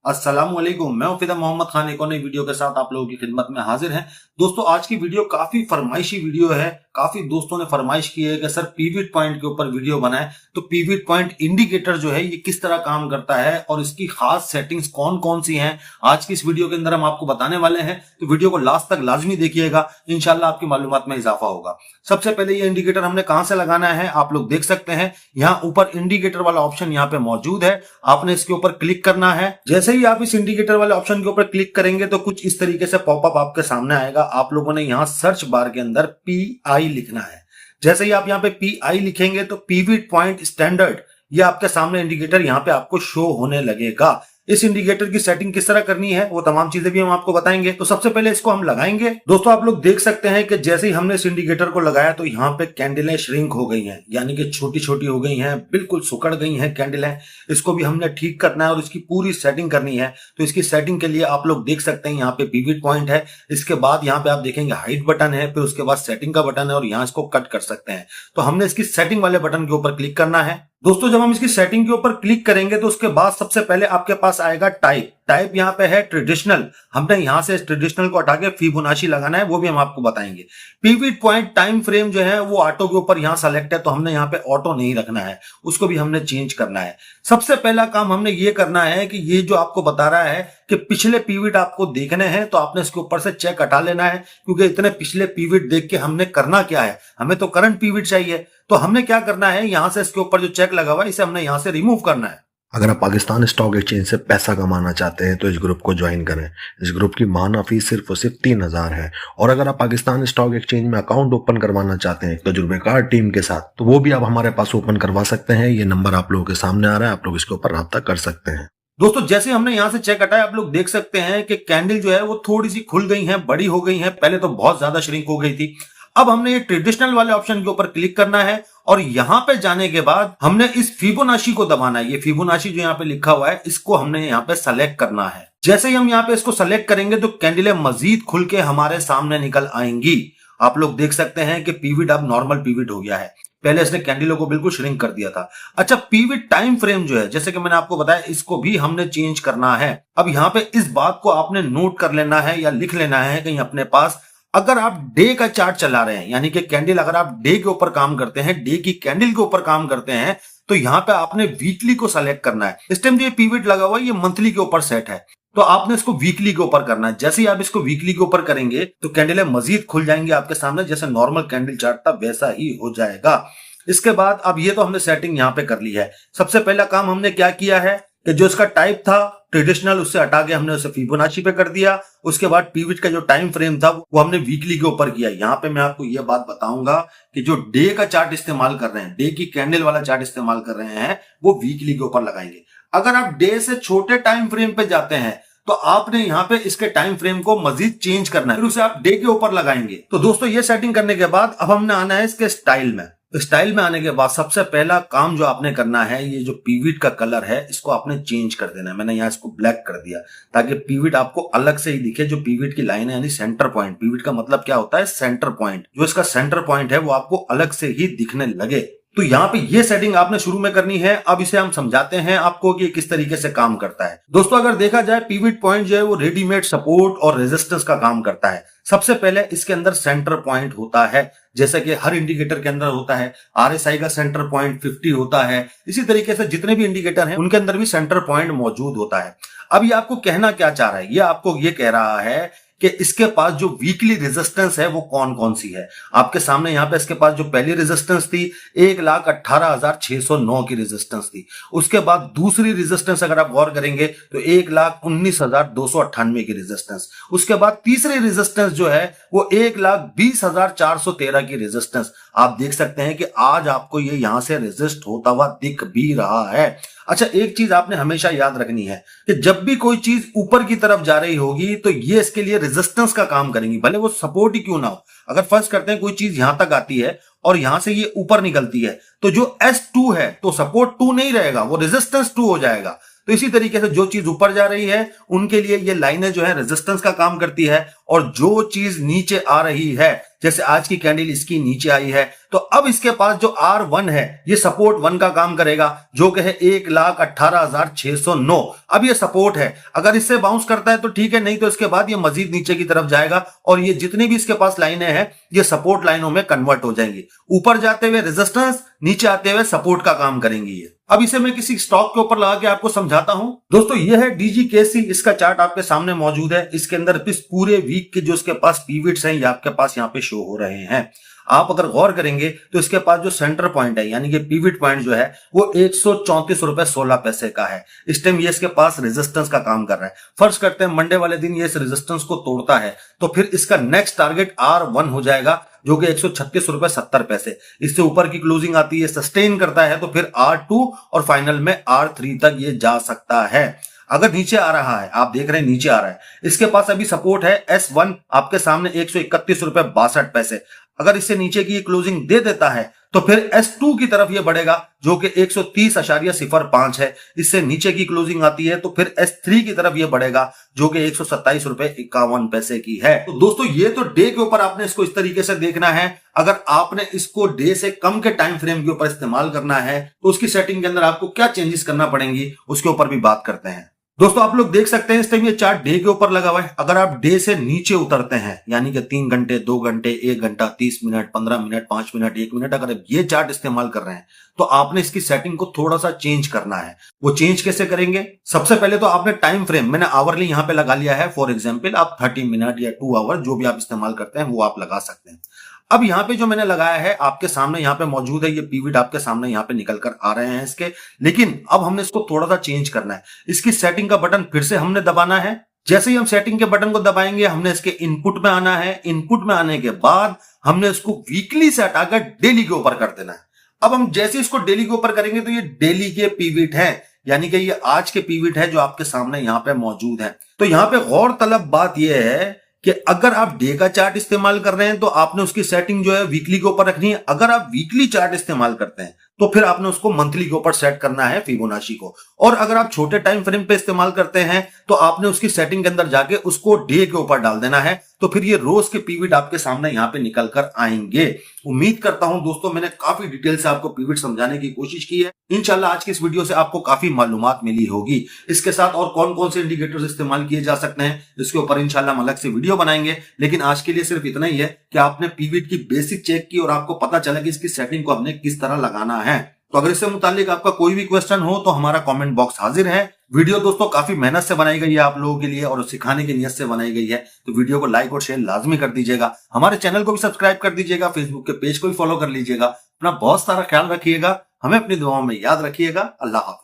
अस्सलामुअलैकुम, मैं फिदा मोहम्मद खान एक और नई वीडियो के साथ आप लोगों की खिदमत में हाजिर हैं। दोस्तों, आज की वीडियो काफी फरमाइशी वीडियो है। काफी दोस्तों ने फरमाइश की है कि सर पीविट पॉइंट के ऊपर वीडियो बनाए। तो पीविट पॉइंट इंडिकेटर जो है ये किस तरह काम करता है और इसकी खास सेटिंग्स कौन कौन सी हैं, आज की इस वीडियो के अंदर हम आपको बताने वाले हैं। तो वीडियो को लास्ट तक लाजमी देखिएगा, इंशाल्लाह आपकी मालूमात में इजाफा होगा। सबसे पहले ये इंडिकेटर हमने कहां से लगाना है, आप लोग देख सकते हैं यहाँ ऊपर इंडिकेटर वाला ऑप्शन यहाँ पे मौजूद है। आपने इसके ऊपर क्लिक करना है। जैसे ही आप इस इंडिकेटर वाले ऑप्शन के ऊपर क्लिक करेंगे तो कुछ इस तरीके से पॉपअप आपके सामने आएगा। आप लोगों ने यहाँ सर्च बार के अंदर PI लिखना है। जैसे ही आप यहाँ पे PI लिखेंगे तो पीविट पॉइंट स्टैंडर्ड, ये आपके सामने इंडिकेटर यहाँ पे आपको शो होने लगेगा। इस इंडिकेटर की सेटिंग किस तरह करनी है वो तमाम चीजें भी हम आपको बताएंगे। तो सबसे पहले इसको हम लगाएंगे। दोस्तों, आप लोग देख सकते हैं कि जैसे ही हमने इस इंडिकेटर को लगाया तो यहाँ पे कैंडलें श्रिंक हो गई हैं, यानी कि छोटी छोटी हो गई हैं, बिल्कुल सुकड़ गई हैं कैंडलें। इसको भी हमने ठीक करना है और इसकी पूरी सेटिंग करनी है। तो इसकी सेटिंग के लिए आप लोग देख सकते हैं यहाँ पे पीविट पॉइंट है, इसके बाद यहाँ पे आप देखेंगे हाइट बटन है, फिर उसके बाद सेटिंग का बटन है और यहाँ इसको कट कर सकते हैं। तो हमने इसकी सेटिंग वाले बटन के ऊपर क्लिक करना है। दोस्तों, जब हम इसकी सेटिंग के ऊपर क्लिक करेंगे तो उसके बाद सबसे पहले आपके पास आएगा टाइप यहाँ पे है ट्रेडिशनल। हमने यहाँ से इस ट्रेडिशनल को हटा के फिबोनाची लगाना है, वो भी हम आपको बताएंगे। पीविट पॉइंट टाइम फ्रेम जो है वो ऑटो के ऊपर यहाँ सेलेक्ट है, तो हमने यहाँ पे ऑटो नहीं रखना है, उसको भी हमने चेंज करना है। सबसे पहला काम हमने ये करना है कि ये जो आपको बता रहा है कि पिछले पीविट आपको देखने हैं, तो आपने इसके ऊपर से चेक हटा लेना है, क्योंकि इतने पिछले पीविट देख के हमने करना क्या है, हमें तो करंट पीविट चाहिए। तो हमने क्या करना है, यहां से इसके ऊपर जो चेक लगा हुआ है इसे हमने यहां से रिमूव करना है। अगर आप पाकिस्तान स्टॉक एक्सचेंज से पैसा कमाना चाहते हैं तो इस ग्रुप को ज्वाइन करें। इस ग्रुप की माहाना फीस सिर्फ और सिर्फ 3,000 है। और अगर आप पाकिस्तान स्टॉक एक्सचेंज में अकाउंट ओपन करवाना चाहते हैं तजुर्बेकार टीम के साथ, तो वो भी आप हमारे पास ओपन करवा सकते हैं। ये नंबर आप लोगों के सामने आ रहा है, आप लोग इसके ऊपर राब्ता कर सकते हैं। दोस्तों, जैसे हमने यहां से चेक हटाया, आप लोग देख सकते हैं कि कैंडल जो है वो थोड़ी सी खुल गई है, बड़ी हो गई है। पहले तो बहुत ज्यादा श्रिंक हो गई थी। अब हमने ये ट्रेडिशनल वाले ऑप्शन के ऊपर क्लिक करना है और यहां पे जाने के बाद हमने इस फिबोनाची को दबाना है। ये फिबोनाची जो यहाँ पे लिखा हुआ है इसको हमने यहाँ पे सेलेक्ट करना है। जैसे ही हम यहाँ पे इसको सेलेक्ट करेंगे तो कैंडलें मजीद खुल के हमारे सामने निकल आएंगी। आप लोग देख सकते हैं कि पीविट अब नॉर्मल पीविट हो गया है। पहले इसने कैंडलों को बिल्कुल श्रिंक कर दिया था। अच्छा, पीविट टाइम फ्रेम जो है, जैसे कि मैंने आपको बताया, इसको भी हमने चेंज करना है। अब यहाँ पे इस बात को आपने नोट कर लेना है या लिख लेना है कहीं अपने पास। अगर आप डे का चार्ट चला रहे हैं, यानी कि कैंडल, अगर आप डे के ऊपर काम करते हैं, डे की कैंडल के ऊपर काम करते हैं, तो यहाँ पे आपने वीकली को सेलेक्ट करना है। इस टाइम जो ये पीविट लगा हुआ है ये मंथली के ऊपर सेट है, तो आपने इसको वीकली के ऊपर करना है। जैसे ही आप इसको वीकली के ऊपर करेंगे तो कैंडलें मजीद खुल जाएंगी आपके सामने, जैसे नॉर्मल कैंडल चार्ट था वैसा ही हो जाएगा। इसके बाद अब ये तो हमने सेटिंग यहाँ पे कर ली है। सबसे पहला काम हमने क्या किया है कि जो इसका टाइप था ट्रेडिशनल, उससे हटा के हमने उसे फिबोनाची पे कर दिया। उसके बाद पीविट का जो टाइम फ्रेम था वो हमने वीकली के ऊपर किया। यहाँ पे मैं आपको ये बात बताऊंगा कि जो डे का चार्ट इस्तेमाल कर रहे हैं, डे की कैंडल वाला चार्ट इस्तेमाल कर रहे हैं, वो वीकली के ऊपर लगाएंगे। अगर आप डे से छोटे टाइम फ्रेम पे जाते हैं तो आपने यहाँ पे इसके टाइम फ्रेम को मजीद चेंज करना है, फिर उसे आप डे के ऊपर लगाएंगे। तो दोस्तों, ये सेटिंग करने के बाद अब हमने आना है इसके स्टाइल में। स्टाइल में आने के बाद सबसे पहला काम जो आपने करना है, ये जो पीविट का कलर है इसको आपने चेंज कर देना है। मैंने यहाँ इसको ब्लैक कर दिया ताकि पीविट आपको अलग से ही दिखे। जो पीविट की लाइन है यानी सेंटर पॉइंट, पीविट का मतलब क्या होता है, सेंटर पॉइंट। जो इसका सेंटर पॉइंट है वो आपको अलग से ही दिखने लगे। तो यहाँ पे ये सेटिंग आपने शुरू में करनी है। अब इसे हम समझाते हैं आपको कि किस तरीके से काम करता है। दोस्तों, अगर देखा जाए पीविट पॉइंट जो है वो रेडीमेड सपोर्ट और रेजिस्टेंस का काम करता है। सबसे पहले इसके अंदर सेंटर पॉइंट होता है, जैसे कि हर इंडिकेटर के अंदर होता है। RSI का सेंटर पॉइंट 50 होता है। इसी तरीके से जितने भी इंडिकेटर हैं उनके अंदर भी सेंटर पॉइंट मौजूद होता है। अब ये आपको कहना क्या चाह रहा है, ये आपको ये कह रहा है कि इसके पास जो वीकली रेजिस्टेंस है वो कौन कौन सी है। आपके सामने यहाँ पे इसके पास जो पहली रेजिस्टेंस थी 1,18,609 की रेजिस्टेंस थी। उसके बाद दूसरी रेजिस्टेंस अगर आप गौर करेंगे तो 1,19,298 की रेजिस्टेंस। उसके बाद तीसरी रेजिस्टेंस जो है वो 1,20,413 की रेजिस्टेंस। आप देख सकते हैं कि आज आपको ये यहां से रेजिस्ट होता हुआ दिख भी रहा है। अच्छा, एक चीज आपने हमेशा याद रखनी है कि जब भी कोई चीज ऊपर की तरफ जा रही होगी तो ये इसके लिए रेजिस्टेंस का काम करेंगी, भले वो सपोर्ट ही क्यों ना हो। अगर फर्स्ट करते हैं कोई चीज यहां तक आती है और यहां से ये ऊपर निकलती है तो जो S2 है तो सपोर्ट 2 नहीं रहेगा, वो रेजिस्टेंस 2 हो जाएगा। तो इसी तरीके से जो चीज ऊपर जा रही है उनके लिए ये लाइनें जो है रेजिस्टेंस का काम करती है और जो चीज नीचे आ रही है, जैसे आज की कैंडल इसकी नीचे आई है, तो अब इसके पास जो R1 है ये सपोर्ट 1 का काम करेगा, जो कि है 1,18,609। अब ये सपोर्ट है, अगर इससे बाउंस करता है तो ठीक है, नहीं तो इसके बाद ये मजीद नीचे की तरफ जाएगा और ये जितनी भी इसके पास लाइनें हैं ये सपोर्ट लाइनों में कन्वर्ट हो जाएंगी। ऊपर जाते हुए रेजिस्टेंस, नीचे आते हुए सपोर्ट का काम करेंगी ये। अब इसे मैं किसी स्टॉक के ऊपर लगा के आपको समझाता हूं। दोस्तों ये है DGKC, इसका चार्ट आपके सामने मौजूद है। इसके अंदर इस पूरे वीक के जो इसके पास पिवट्स हैं ये आपके पास यहाँ पे शो हो रहे हैं। आप अगर गौर करेंगे तो इसके पास जो सेंटर पॉइंट है यानी कि पिवट पॉइंट जो है वो 134 रुपए 16 पैसे का है। इस टाइम ये इसके पास रेजिस्टेंस का काम कर रहा है। फर्ज करते हैं मंडे वाले दिन ये इस रेजिस्टेंस को तोड़ता है तो फिर इसका नेक्स्ट टारगेट R1 हो जाएगा, जो कि 136 रुपए 70 पैसे। इससे ऊपर की क्लोजिंग आती है, सस्टेन करता है तो फिर R2 और फाइनल में R3 तक ये जा सकता है। अगर नीचे आ रहा है, आप देख रहे हैं नीचे आ रहा है, इसके पास अभी सपोर्ट है S1 आपके सामने 131 रुपए 62 पैसे। अगर इससे नीचे की क्लोजिंग दे देता है तो फिर S2 की तरफ ये बढ़ेगा, जो कि 130.05 है। इससे नीचे की क्लोजिंग आती है तो फिर S3 की तरफ ये बढ़ेगा, जो कि 127 रुपए 51 पैसे की है। तो दोस्तों ये तो डे के ऊपर आपने इसको इस तरीके से देखना है। अगर आपने इसको डे से कम के टाइम फ्रेम के ऊपर इस्तेमाल करना है तो उसकी सेटिंग के अंदर आपको क्या चेंजेस करना पड़ेंगी उसके ऊपर भी बात करते हैं। दोस्तों आप लोग देख सकते हैं इस टाइम ये चार्ट डे के ऊपर लगा हुआ है। अगर आप डे से नीचे उतरते हैं यानी कि 3 घंटे, 2 घंटे, 1 घंटा, 30 मिनट, 15 मिनट, 5 मिनट, 1 मिनट, अगर आप ये चार्ट इस्तेमाल कर रहे हैं तो आपने इसकी सेटिंग को थोड़ा सा चेंज करना है। वो चेंज कैसे करेंगे? सबसे पहले तो आपने टाइम फ्रेम, मैंने आवरली यहां पे लगा लिया है। फॉर एग्जाम्पल आप 30 मिनट या 2 आवर जो भी आप इस्तेमाल करते हैं वो आप लगा सकते हैं। अब यहाँ पे जो मैंने लगाया है आपके सामने यहाँ पे मौजूद है, ये पिवट आपके सामने यहाँ पे निकल कर आ रहे हैं इसके। लेकिन अब हमने इसको थोड़ा सा चेंज करना है। इसकी सेटिंग का बटन फिर से हमने दबाना है। जैसे ही हम सेटिंग के बटन को दबाएंगे हमने इसके इनपुट में आना है। इनपुट में आने के बाद हमने इसको वीकली से हटाकर डेली के ऊपर कर देना है। अब हम जैसे इसको डेली के ऊपर करेंगे तो ये डेली के पिवट है, यानी कि ये आज के पिवट है जो आपके सामने यहाँ पे मौजूद है। तो यहाँ पे गौर तलब बात यह है कि अगर आप डे का चार्ट इस्तेमाल कर रहे हैं तो आपने उसकी सेटिंग जो है वीकली के ऊपर रखनी है। अगर आप वीकली चार्ट इस्तेमाल करते हैं तो फिर आपने उसको मंथली के ऊपर सेट करना है, फिबोनाची को। और अगर आप छोटे टाइम फ्रेम पे इस्तेमाल करते हैं तो आपने उसकी सेटिंग के अंदर जाके उसको डे के ऊपर डाल देना है। तो फिर ये रोज के पिवट आपके सामने यहाँ पे निकल कर आएंगे। उम्मीद करता हूं दोस्तों मैंने काफी डिटेल से आपको पिवट समझाने की कोशिश की है। इंशाल्लाह आज की इस वीडियो से आपको काफी मालूमात मिली होगी। इसके साथ और कौन कौन से इंडिकेटर्स इस्तेमाल किए जा सकते हैं इसके ऊपर इंशाल्लाह हम अलग से वीडियो बनाएंगे। लेकिन आज के लिए सिर्फ इतना ही है कि आपने पिवट की बेसिक चेक की और आपको पता चला कि इसकी सेटिंग को हमने किस तरह लगाना है। तो अगर इससे मुतालिक आपका कोई भी क्वेश्चन हो तो हमारा कमेंट बॉक्स हाजिर है। वीडियो दोस्तों काफी मेहनत से बनाई गई है आप लोगों के लिए और सिखाने की नियत से बनाई गई है। तो वीडियो को लाइक और शेयर लाजमी कर दीजिएगा। हमारे चैनल को भी सब्सक्राइब कर दीजिएगा, फेसबुक के पेज को भी फॉलो कर लीजिएगा। अपना बहुत सारा ख्याल रखिएगा, हमें अपनी दुआओं में याद रखिएगा। अल्लाह हाफ़िज़।